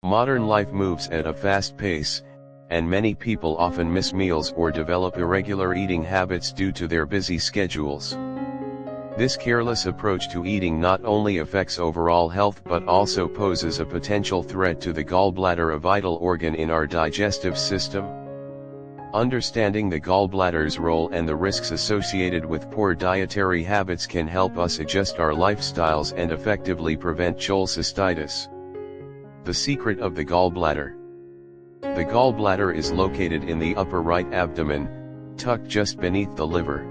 Modern life moves at a fast pace, and many people often miss meals or develop irregular eating habits due to their busy schedules. This careless approach to eating not only affects overall health but also poses a potential threat to the gallbladder, a vital organ in our digestive system. Understanding the gallbladder's role and the risks associated with poor dietary habits can help us adjust our lifestyles and effectively prevent cholecystitis. The secret of the gallbladder. The gallbladder is located in the upper right abdomen, tucked just beneath the liver.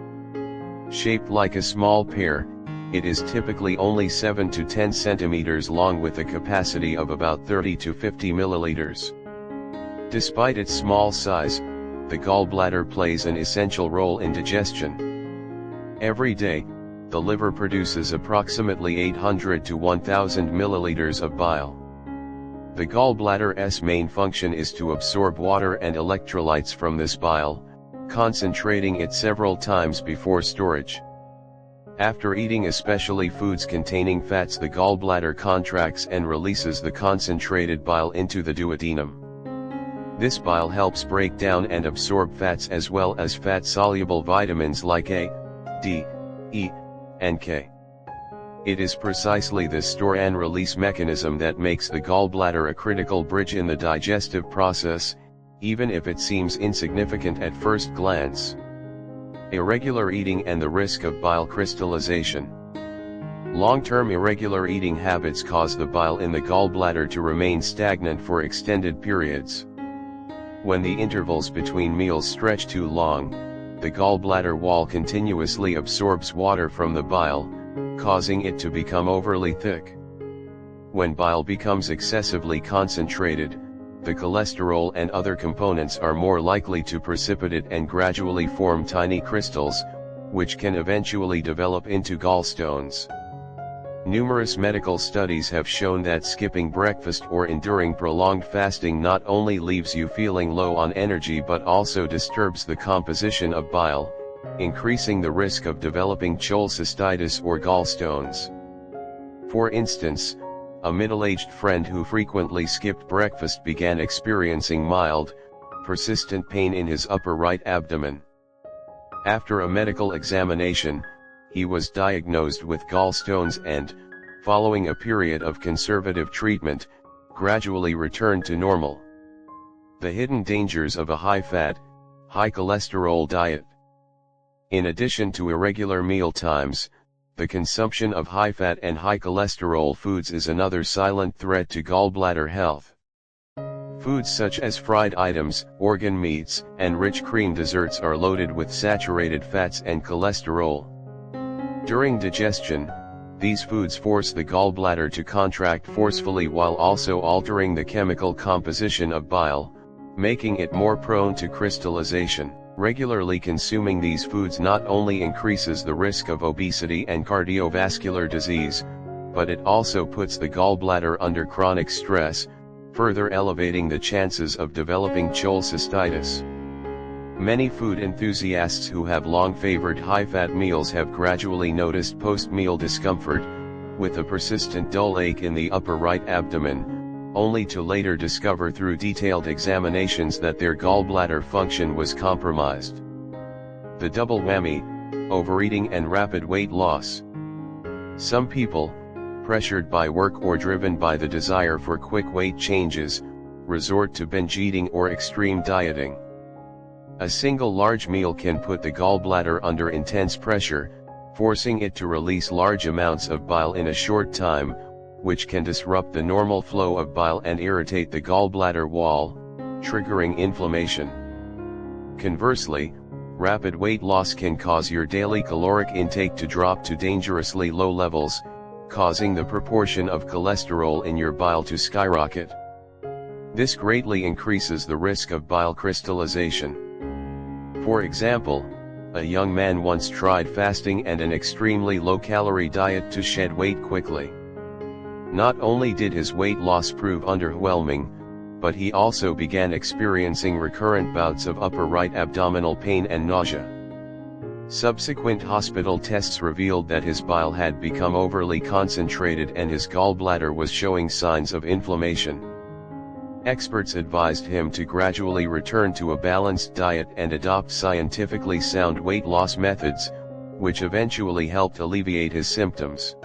Shaped like a small pear, it is typically only 7 to 10 centimeters long with a capacity of about 30 to 50 milliliters. Despite its small size, the gallbladder plays an essential role in digestion. Every day, the liver produces approximately 800 to 1000 milliliters of bile. The gallbladder's main function is to absorb water and electrolytes from this bile, concentrating it several times before storage. After eating, especially foods containing fats, the gallbladder contracts and releases the concentrated bile into the duodenum. This bile helps break down and absorb fats as well as fat-soluble vitamins like A, D, E, and K. It is precisely this store and release mechanism that makes the gallbladder a critical bridge in the digestive process, even if it seems insignificant at first glance. Irregular eating and the risk of bile crystallization. Long-term irregular eating habits cause the bile in the gallbladder to remain stagnant for extended periods. When the intervals between meals stretch too long, the gallbladder wall continuously absorbs water from the bile, causing it to become overly thick. When bile becomes excessively concentrated, the cholesterol and other components are more likely to precipitate and gradually form tiny crystals, which can eventually develop into gallstones. Numerous medical studies have shown that skipping breakfast or enduring prolonged fasting not only leaves you feeling low on energy but also disturbs the composition of bile, increasing the risk of developing cholecystitis or gallstones. For instance, a middle-aged friend who frequently skipped breakfast began experiencing mild, persistent pain in his upper right abdomen. After a medical examination, he was diagnosed with gallstones and, following a period of conservative treatment, gradually returned to normal. The hidden dangers of a high-fat, high-cholesterol diet. In addition to irregular meal times, the consumption of high-fat and high-cholesterol foods is another silent threat to gallbladder health. Foods such as fried items, organ meats, and rich cream desserts are loaded with saturated fats and cholesterol. During digestion, these foods force the gallbladder to contract forcefully while also altering the chemical composition of bile, making it more prone to crystallization. Regularly consuming these foods not only increases the risk of obesity and cardiovascular disease, but it also puts the gallbladder under chronic stress, further elevating the chances of developing cholecystitis. Many food enthusiasts who have long favored high-fat meals have gradually noticed post-meal discomfort, with a persistent dull ache in the upper right abdomen, only to later discover through detailed examinations that their gallbladder function was compromised. The double whammy: overeating and rapid weight loss. Some people, pressured by work or driven by the desire for quick weight changes, resort to binge eating or extreme dieting. A single large meal can put the gallbladder under intense pressure, forcing it to release large amounts of bile in a short time, which can disrupt the normal flow of bile and irritate the gallbladder wall, triggering inflammation. Conversely, rapid weight loss can cause your daily caloric intake to drop to dangerously low levels, causing the proportion of cholesterol in your bile to skyrocket. This greatly increases the risk of bile crystallization. For example, a young man once tried fasting and an extremely low-calorie diet to shed weight quickly. Not only did his weight loss prove underwhelming, but he also began experiencing recurrent bouts of upper right abdominal pain and nausea. Subsequent hospital tests revealed that his bile had become overly concentrated and his gallbladder was showing signs of inflammation. Experts advised him to gradually return to a balanced diet and adopt scientifically sound weight loss methods, which eventually helped alleviate his symptoms.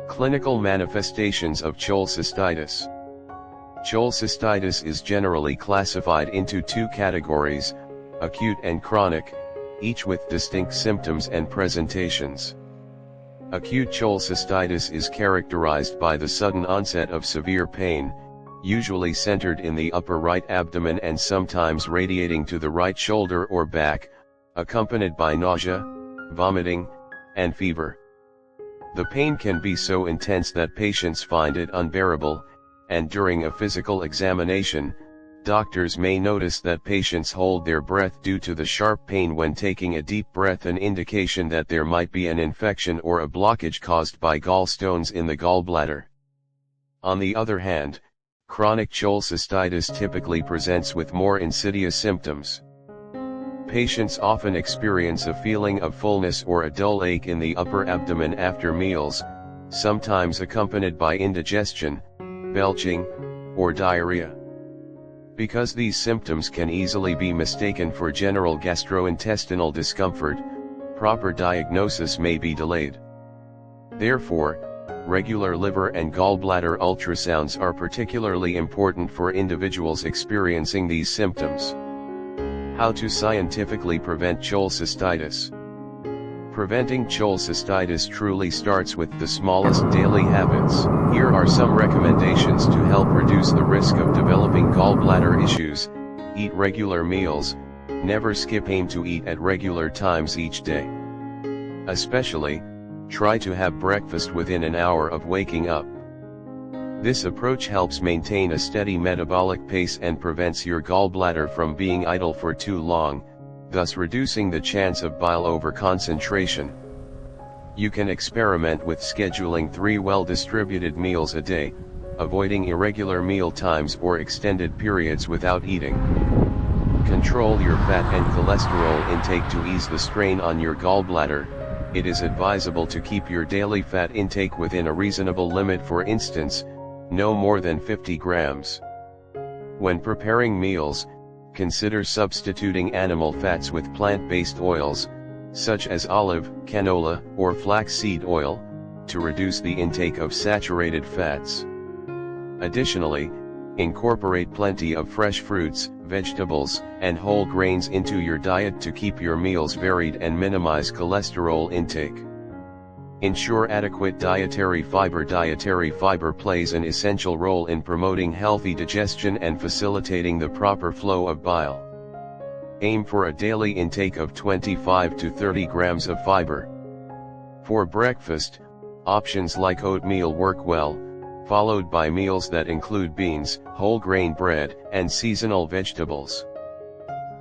Clinical manifestations of cholecystitis. Cholecystitis is generally classified into two categories, acute and chronic, each with distinct symptoms and presentations. Acute cholecystitis is characterized by the sudden onset of severe pain, usually centered in the upper right abdomen and sometimes radiating to the right shoulder or back, accompanied by nausea, vomiting, and fever. The pain can be so intense that patients find it unbearable, and during a physical examination, doctors may notice that patients hold their breath due to the sharp pain when taking a deep breath, an indication that there might be an infection or a blockage caused by gallstones in the gallbladder. On the other hand, chronic cholecystitis typically presents with more insidious symptoms. Patients often experience a feeling of fullness or a dull ache in the upper abdomen after meals, sometimes accompanied by indigestion, belching, or diarrhea. Because these symptoms can easily be mistaken for general gastrointestinal discomfort, proper diagnosis may be delayed. Therefore, regular liver and gallbladder ultrasounds are particularly important for individuals experiencing these symptoms. How to scientifically prevent cholecystitis. Preventing cholecystitis truly starts with the smallest daily habits. Here are some recommendations to help reduce the risk of developing gallbladder issues. Eat regular meals, never skip. Aim to eat at regular times each day. Especially, try to have breakfast within an hour of waking up. This approach helps maintain a steady metabolic pace and prevents your gallbladder from being idle for too long, thus reducing the chance of bile overconcentration. You can experiment with scheduling 3 well-distributed meals a day, avoiding irregular meal times or extended periods without eating. Control your fat and cholesterol intake to ease the strain on your gallbladder. It is advisable to keep your daily fat intake within a reasonable limit, for instance, no more than 50 grams. When preparing meals, consider substituting animal fats with plant-based oils, such as olive, canola, or flaxseed oil, to reduce the intake of saturated fats. Additionally, incorporate plenty of fresh fruits, vegetables, and whole grains into your diet to keep your meals varied and minimize cholesterol intake. Ensure adequate dietary fiber. Dietary fiber plays an essential role in promoting healthy digestion and facilitating the proper flow of bile. Aim for a daily intake of 25 to 30 grams of fiber. For breakfast, options like oatmeal work well, followed by meals that include beans, whole grain bread, and seasonal vegetables.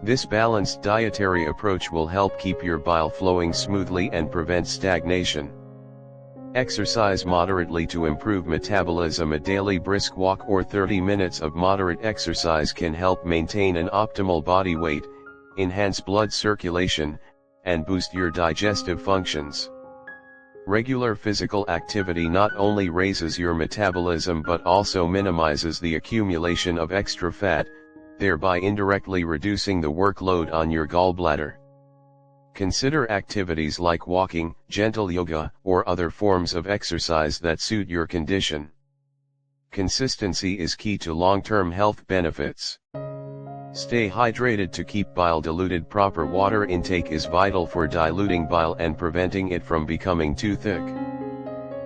This balanced dietary approach will help keep your bile flowing smoothly and prevent stagnation. Exercise moderately to improve metabolism. A daily brisk walk or 30 minutes of moderate exercise can help maintain an optimal body weight, enhance blood circulation, and boost your digestive functions. Regular physical activity not only raises your metabolism but also minimizes the accumulation of extra fat, thereby indirectly reducing the workload on your gallbladder. Consider activities like walking, gentle yoga, or other forms of exercise that suit your condition. Consistency is key to long-term health benefits. Stay hydrated to keep bile diluted. Proper water intake is vital for diluting bile and preventing it from becoming too thick.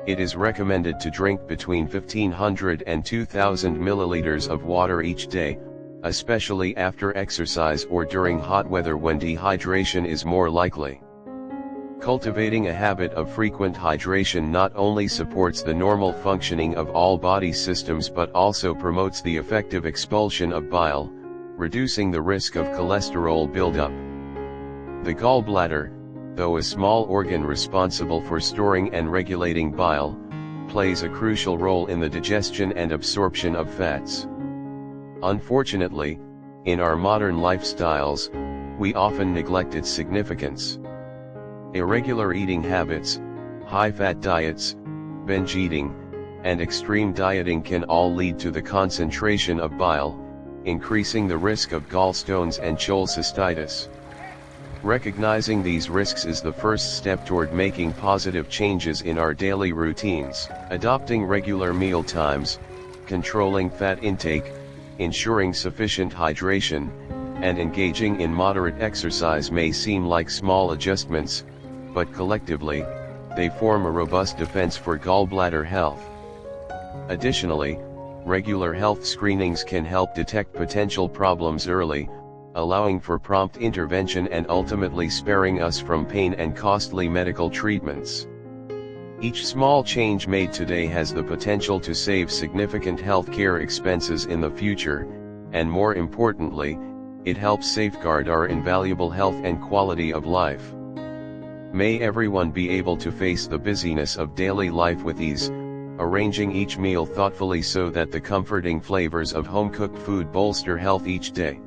It is recommended to drink between 1,500 and 2,000 milliliters of water each day, especially after exercise or during hot weather when dehydration is more likely. Cultivating a habit of frequent hydration not only supports the normal functioning of all body systems but also promotes the effective expulsion of bile, reducing the risk of cholesterol buildup. The gallbladder, though a small organ responsible for storing and regulating bile, plays a crucial role in the digestion and absorption of fats. Unfortunately, in our modern lifestyles, we often neglect its significance. Irregular eating habits, high-fat diets, binge eating, and extreme dieting can all lead to the concentration of bile, increasing the risk of gallstones and cholecystitis. Recognizing these risks is the first step toward making positive changes in our daily routines. Adopting regular meal times, controlling fat intake, ensuring sufficient hydration, and engaging in moderate exercise may seem like small adjustments, but collectively, they form a robust defense for gallbladder health. Additionally, regular health screenings can help detect potential problems early, allowing for prompt intervention and ultimately sparing us from pain and costly medical treatments. Each small change made today has the potential to save significant healthcare expenses in the future, and more importantly, it helps safeguard our invaluable health and quality of life. May everyone be able to face the busyness of daily life with ease, arranging each meal thoughtfully so that the comforting flavors of home-cooked food bolster health each day.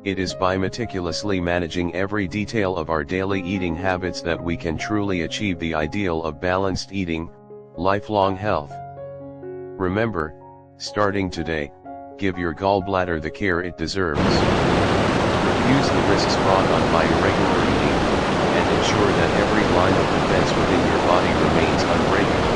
It is by meticulously managing every detail of our daily eating habits that we can truly achieve the ideal of balanced eating, lifelong health. Remember, starting today, give your gallbladder the care it deserves. Refuse the risks brought on by irregular eating, and ensure that every line of defense within your body remains unbreakable.